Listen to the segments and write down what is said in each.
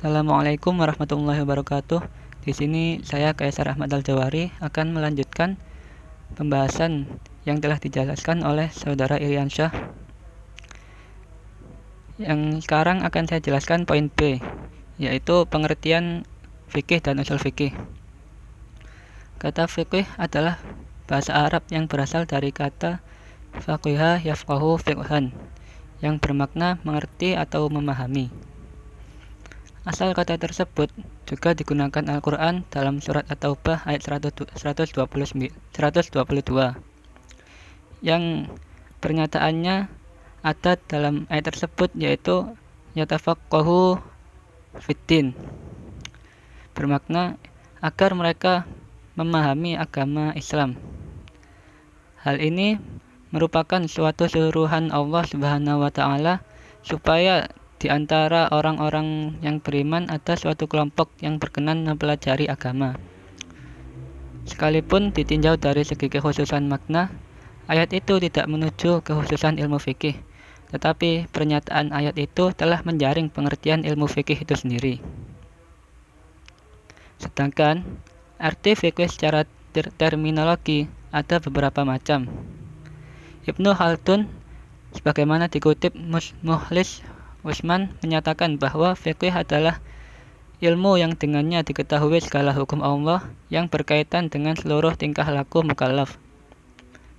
Assalamualaikum warahmatullahi wabarakatuh. Di sini saya Kaisar Ahmad Al-Jawari akan melanjutkan pembahasan yang telah dijelaskan oleh Saudara Iriansyah. Yang sekarang akan saya jelaskan poin B, yaitu pengertian fikih dan usul fikih. Kata fikih adalah bahasa Arab yang berasal dari kata faqiha yafqahu fiqhan, yang bermakna mengerti atau memahami. Asal kata tersebut juga digunakan Al-Quran dalam surat At-Taubah ayat 122, yang pernyataannya ada dalam ayat tersebut, yaitu yatafaqahu fiddin, bermakna agar mereka memahami agama Islam. Hal ini merupakan suatu suruhan Allah Subhanahu wa Ta'ala supaya di antara orang-orang yang beriman ada suatu kelompok yang berkenan mempelajari agama. Sekalipun ditinjau dari segi kekhususan makna, ayat itu tidak menuju kekhususan ilmu fikih, tetapi pernyataan ayat itu telah menjaring pengertian ilmu fikih itu sendiri. Sedangkan arti fikih secara terminologi ada beberapa macam. Ibnu Khaldun sebagaimana dikutip Mukhlis Utsman menyatakan bahwa fikih adalah ilmu yang dengannya diketahui segala hukum Allah yang berkaitan dengan seluruh tingkah laku mukallaf,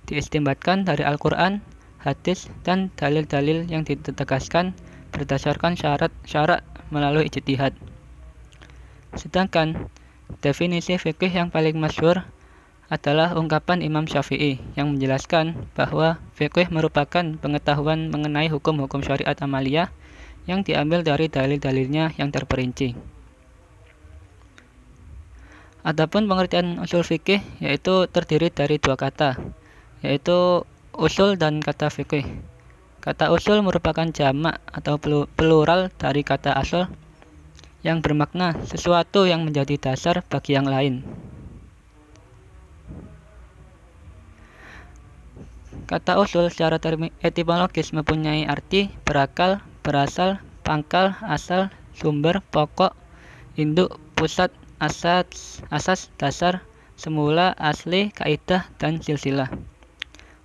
diistinbatkan dari Al-Quran, hadis, dan dalil-dalil yang ditegaskan berdasarkan syarat melalui ijtihad. Sedangkan definisi fikih yang paling masyhur adalah ungkapan Imam Syafi'i yang menjelaskan bahwa fikih merupakan pengetahuan mengenai hukum-hukum syariat amaliyah yang diambil dari dalil-dalilnya yang terperinci. Adapun pengertian usul fikih yaitu terdiri dari dua kata, yaitu usul dan kata fikih. Kata usul merupakan jamak atau plural dari kata asal yang bermakna sesuatu yang menjadi dasar bagi yang lain. Kata usul secara etimologis mempunyai arti berakal, berasal, pangkal, asal, sumber, pokok, induk, pusat, asas, dasar, semula, asli, kaidah, dan silsilah.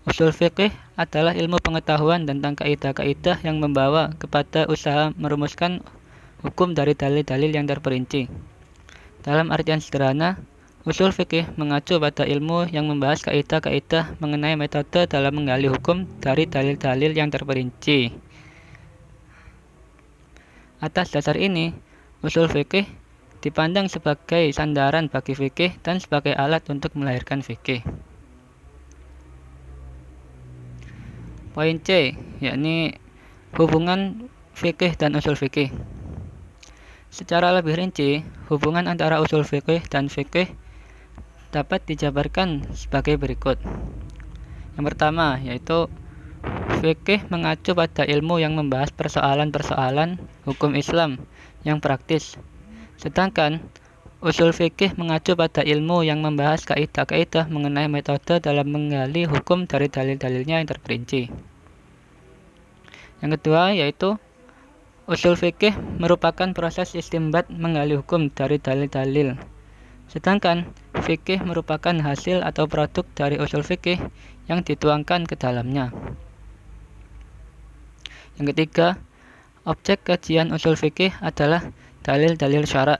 Usul fikih adalah ilmu pengetahuan tentang kaidah-kaidah yang membawa kepada usaha merumuskan hukum dari dalil-dalil yang terperinci. Dalam artian sederhana, usul fikih mengacu pada ilmu yang membahas kaidah-kaidah mengenai metode dalam menggali hukum dari dalil-dalil yang terperinci. Atas dasar ini, usul fikih dipandang sebagai sandaran bagi fikih dan sebagai alat untuk melahirkan fikih. Poin C, yakni hubungan fikih dan usul fikih. Secara lebih rinci, hubungan antara usul fikih dan fikih dapat dijabarkan sebagai berikut. Yang pertama, yaitu fikih mengacu pada ilmu yang membahas persoalan-persoalan hukum Islam yang praktis. Sedangkan usul fikih mengacu pada ilmu yang membahas kaidah-kaidah mengenai metode dalam menggali hukum dari dalil-dalilnya yang terperinci. Yang kedua, yaitu usul fikih merupakan proses istinbat menggali hukum dari dalil-dalil. Sedangkan fikih merupakan hasil atau produk dari usul fikih yang dituangkan ke dalamnya. Yang ketiga, objek kajian usul fikih adalah dalil-dalil syara'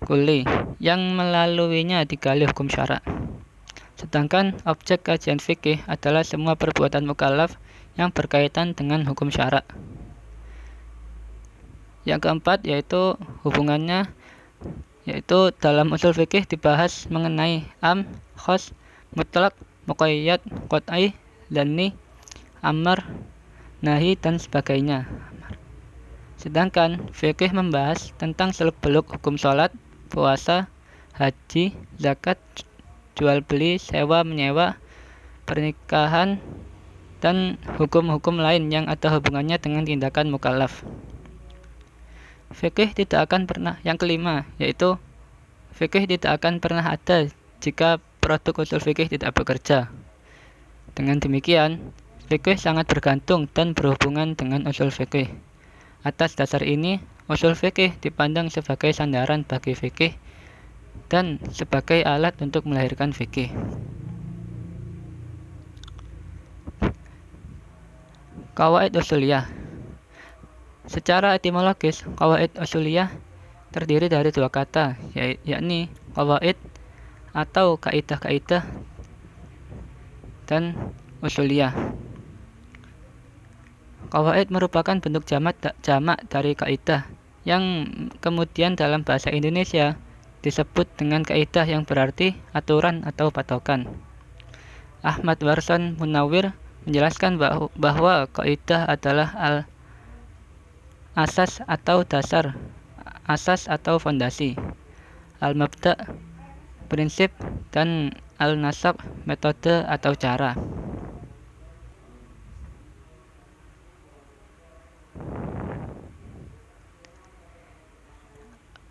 kulli yang melaluinya digali hukum syara'. Sedangkan objek kajian fikih adalah semua perbuatan mukallaf yang berkaitan dengan hukum syara'. Yang keempat, yaitu hubungannya, yaitu dalam usul fikih dibahas mengenai am, khos, mutlak, muqayyad, qat'i, dhanni, amar, nahi, dan sebagainya. Sedangkan fikih membahas tentang seluk-beluk hukum sholat, puasa, haji, zakat, jual beli, sewa menyewa, pernikahan, dan hukum-hukum lain yang ada hubungannya dengan tindakan mukallaf. Fikih tidak akan pernah, yang kelima, yaitu fikih tidak akan pernah ada jika produk usul fikih tidak bekerja. Dengan demikian, fikih sangat bergantung dan berhubungan dengan usul fikih. Atas dasar ini, Usul fikih dipandang sebagai sandaran bagi fikih dan sebagai alat untuk melahirkan fikih. Qawaid usuliyah. Secara etimologis, qawaid usuliyah terdiri dari dua kata, yakni qawaid atau kaidah-kaidah dan usuliyah. Qawaid merupakan bentuk jamak dari kaidah yang kemudian dalam bahasa Indonesia disebut dengan kaidah yang berarti aturan atau patokan. Ahmad Warson Munawir menjelaskan bahwa kaidah adalah asas atau dasar, asas atau fondasi, al-mabda' prinsip, dan al-nasab metode atau cara.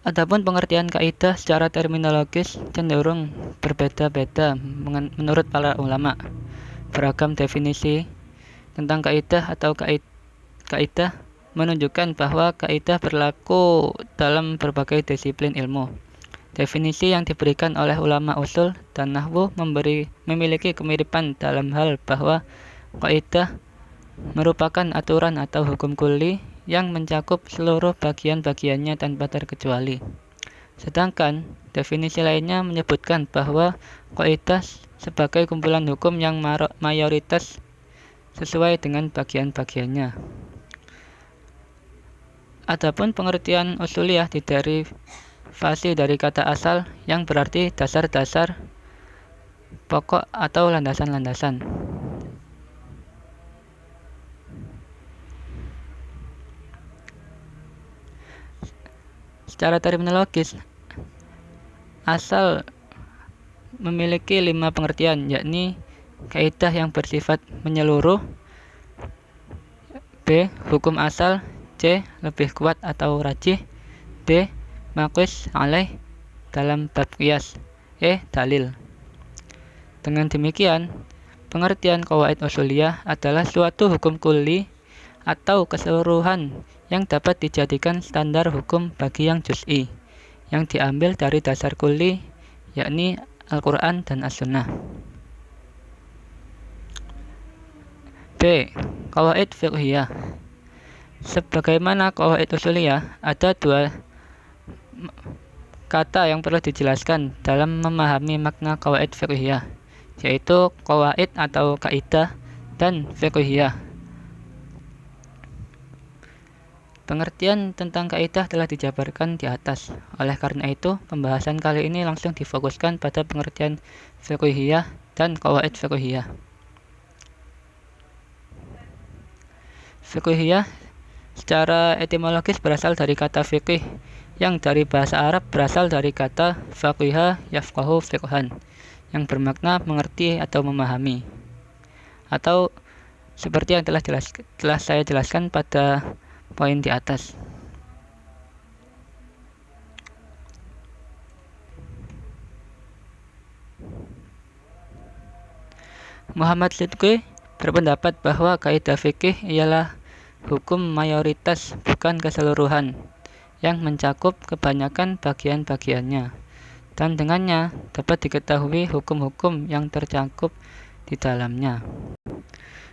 Adapun pengertian kaidah secara terminologis cenderung berbeda-beda menurut para ulama. Beragam definisi tentang kaidah atau kaidah menunjukkan bahwa kaidah berlaku dalam berbagai disiplin ilmu. Definisi yang diberikan oleh ulama usul dan nahwu memiliki kemiripan dalam hal bahwa kaidah merupakan aturan atau hukum kulli yang mencakup seluruh bagian-bagiannya tanpa terkecuali. Sedangkan definisi lainnya menyebutkan bahwa kaidah sebagai kumpulan hukum yang mayoritas sesuai dengan bagian-bagiannya. Adapun pengertian usuliyah diderivasi dari kata asal yang berarti dasar-dasar, pokok atau landasan-landasan. Secara terminologis, asal memiliki 5 pengertian, yakni kaidah yang bersifat menyeluruh, B. Hukum asal, C. Lebih kuat atau rajih, D. Maqis alaih dalam bab qiyas, E. Dalil. Dengan demikian, pengertian qawaid usuliyah adalah suatu hukum kulli atau keseluruhan yang dapat dijadikan standar hukum bagi yang juz'i, yang diambil dari dasar kulli, yakni Al-Quran dan As-Sunnah. B. Qawaid fiqhiyah. Sebagaimana qawaid usuliyah, ada dua kata yang perlu dijelaskan dalam memahami makna qawaid fiqhiyah, yaitu qawaid atau kaidah dan fiqhiyah. Pengertian tentang kaidah telah dijabarkan di atas. Oleh karena itu, pembahasan kali ini langsung difokuskan pada pengertian fiqhiyah dan qawaid fiqhiyah. Fiqhiyah secara etimologis berasal dari kata fiqih, yang dari bahasa Arab berasal dari kata faqiha yafqahu fiqhan, yang bermakna mengerti atau memahami. Atau seperti yang telah saya jelaskan pada poin di atas. Muhammad Sidqi berpendapat bahwa kaidah fikih ialah hukum mayoritas, bukan keseluruhan, yang mencakup kebanyakan bagian-bagiannya, dan dengannya dapat diketahui hukum-hukum yang tercakup di dalamnya.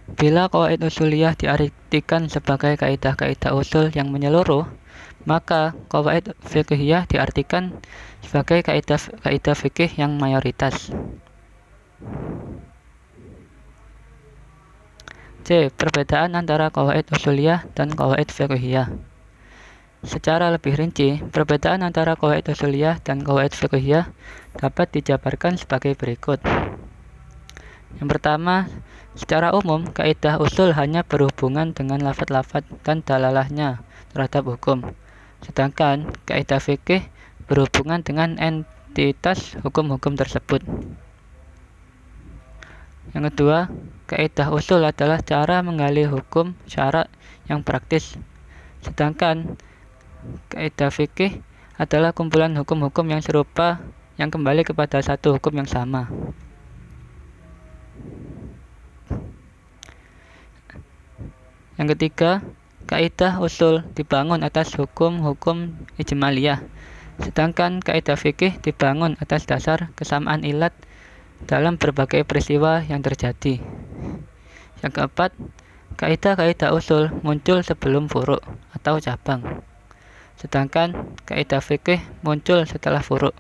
Bila qawaid usuliyah diartikan sebagai kaidah-kaidah usul yang menyeluruh, maka qawaid fiqhiyah diartikan sebagai kaidah fikih yang mayoritas. C. Perbedaan antara qawaid usuliyah dan qawaid fiqhiyah. Secara lebih rinci, perbedaan antara qawaid usuliyah dan qawaid fiqhiyah dapat dijabarkan sebagai berikut. Yang pertama, secara umum, kaidah usul hanya berhubungan dengan lafadz-lafadz dan dalalahnya terhadap hukum. Sedangkan kaidah fikih berhubungan dengan entitas hukum-hukum tersebut. Yang kedua, kaidah usul adalah cara menggali hukum syara' yang praktis. Sedangkan kaidah fikih adalah kumpulan hukum-hukum yang serupa yang kembali kepada satu hukum yang sama. Yang ketiga, kaidah usul dibangun atas hukum-hukum ijmaliyah, sedangkan kaidah fikih dibangun atas dasar kesamaan ilat dalam berbagai peristiwa yang terjadi. Yang keempat, kaidah-kaidah usul muncul sebelum furu' atau cabang, sedangkan kaidah fikih muncul setelah furu'.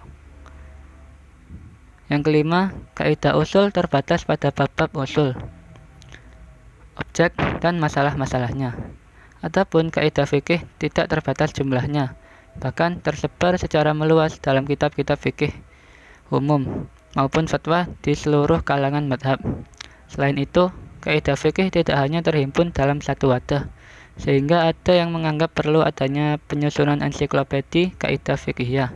Yang kelima, kaidah usul terbatas pada bab-bab usul, objek, dan masalah-masalahnya. Adapun kaidah fikih tidak terbatas jumlahnya, bahkan tersebar secara meluas dalam kitab-kitab fikih umum maupun fatwa di seluruh kalangan madhab. Selain itu, kaidah fikih tidak hanya terhimpun dalam satu wadah, sehingga ada yang menganggap perlu adanya penyusunan ensiklopedi kaidah fikihiyah.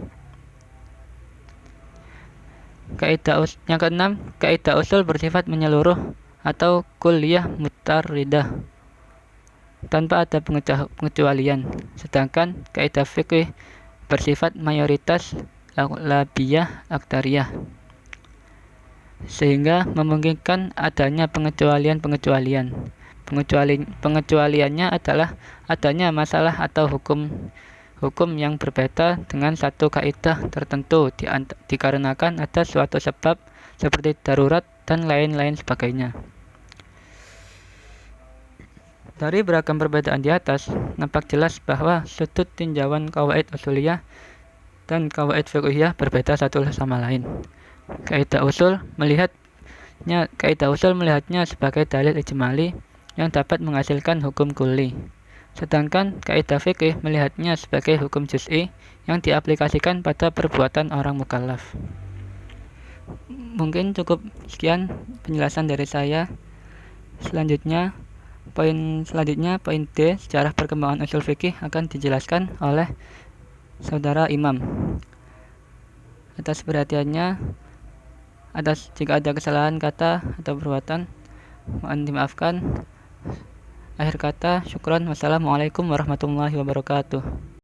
Yang keenam, kaidah usul bersifat menyeluruh atau kulliyah mutarridah, tanpa ada pengecualian, sedangkan kaidah fikih bersifat mayoritas aghlabiyah aktariyah, sehingga memungkinkan adanya pengecualian-pengecualian. Pengecualiannya adalah adanya masalah atau hukum yang berbeda dengan satu kaidah tertentu dikarenakan ada suatu sebab seperti darurat dan lain-lain sebagainya. Dari beragam perbedaan di atas, nampak jelas bahwa sudut tinjauan qawaid usuliyah dan qawaid fiqhiyah berbeda satu sama lain. Kaidah usul melihatnya sebagai dalil ijmali yang dapat menghasilkan hukum kulli, sedangkan kaidah fikih melihatnya sebagai hukum juz'i yang diaplikasikan pada perbuatan orang mukallaf. Mungkin cukup sekian penjelasan dari saya. Poin selanjutnya, poin D, sejarah perkembangan usul fikih akan dijelaskan oleh saudara Imam. Atas perhatiannya, jika ada kesalahan kata atau perbuatan, mohon dimaafkan. Akhir kata, syukran. Wassalamualaikum warahmatullahi wabarakatuh.